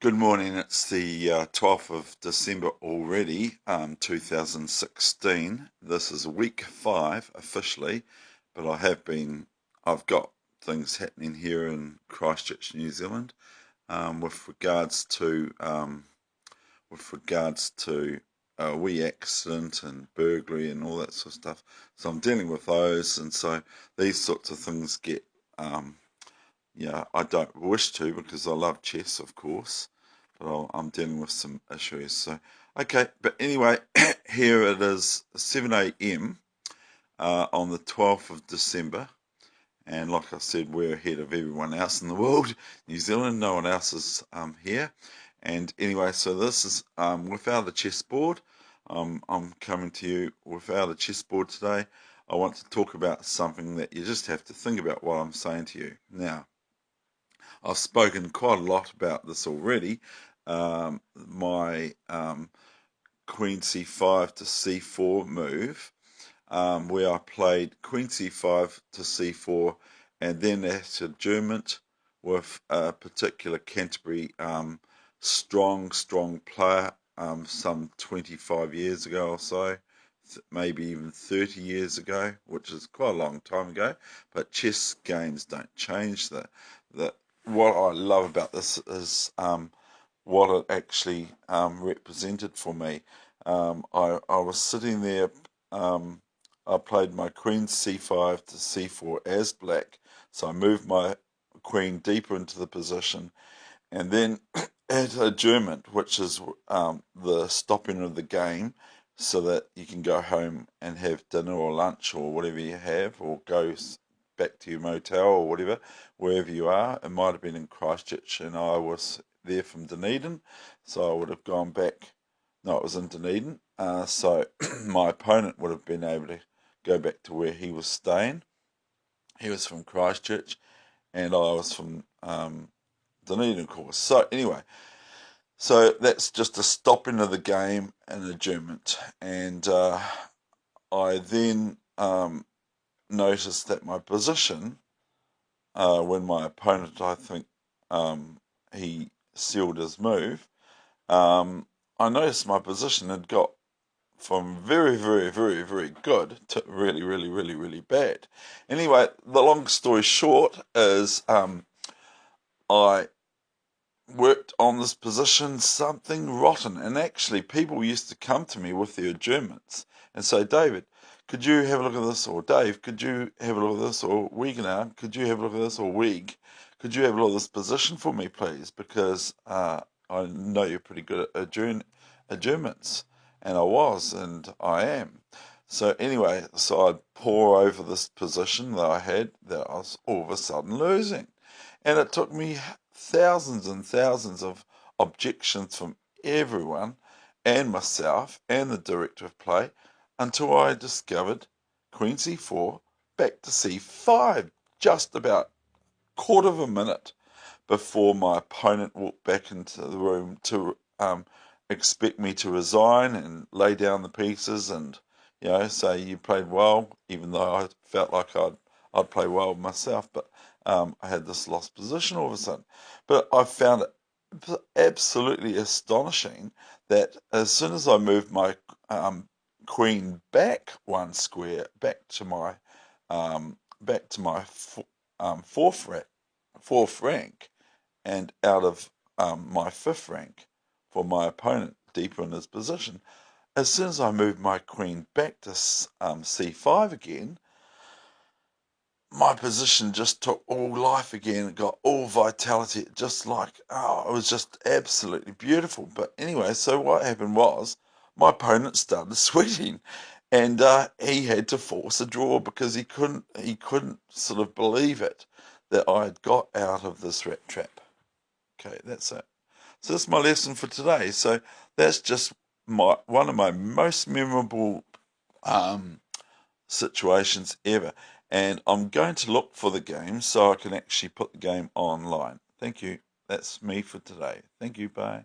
Good morning. It's the 12th of December already, 2016. This is week 5 officially, but I've got things happening here in Christchurch, New Zealand, with regards to a wee accident and burglary and all that sort of stuff. So I'm dealing with those, and so these sorts of things get, I don't wish to because I love chess, of course, but I'm dealing with some issues. So, okay, but anyway, here it is 7 a.m. On the 12th of December. And like I said, we're ahead of everyone else in the world. New Zealand, no one else is here. And anyway, so this is without a chessboard. I'm coming to you without a chessboard today. I want to talk about something that you just have to think about what I'm saying to you. Now, I've spoken quite a lot about this already. My Queen c5 to c4 move, where I played Queen c5 to c4, and then at adjournment with a particular Canterbury strong player some 25 years ago or so, maybe even 30 years ago, which is quite a long time ago. But chess games don't change. The What I love about this is what it actually represented for me. I was sitting there. I played my queen c5 to c4 as black, so I moved my queen deeper into the position, and then at adjournment, which is the stopping of the game, so that you can go home and have dinner or lunch or whatever you have, or go back to your motel or whatever, wherever you are. It might have been in Christchurch, and I was there from Dunedin, so I would have gone back. No, it was in Dunedin, so my opponent would have been able to go back to where he was staying. He was from Christchurch, and I was from Dunedin, of course. So anyway, so that's just a stopping of the game and adjournment. And I then noticed that my position, when my opponent, I think, he sealed his move, I noticed my position had got from very, very, very, very good to really, really, really, really bad. Anyway, the long story short is I worked on this position something rotten. And actually, people used to come to me with their adjournments and say, David, could you have a look at this? Or Dave, could you have a look at this? Or Wegener, could you have a look at this? Or Weeg, could you have a look at this position for me, please? Because I know you're pretty good at adjournments. And I was, and I am. So anyway, so I'd pore over this position that I had that I was all of a sudden losing. And it took me thousands and thousands of objections from everyone and myself and the director of play until I discovered Queen c4 back to c5 just about quarter of a minute before my opponent walked back into the room to expect me to resign and lay down the pieces and say you played well, even though I felt like I'd play well myself, but I had this lost position all of a sudden. But I found it absolutely astonishing that as soon as I moved my queen back one square, back to my fourth rank, and out of my fifth rank for my opponent deeper in his position. As soon as I moved my queen back to c5 again, my position just took all life again. It got all vitality. Just like, it was just absolutely beautiful. But anyway, so what happened was my opponent started sweating, and he had to force a draw because he couldn't sort of believe it that I had got out of this rat trap. Okay, that's it. So that's my lesson for today. So that's just one of my most memorable um, situations ever. And I'm going to look for the game so I can actually put the game online. Thank you. That's me for today. Thank you. Bye.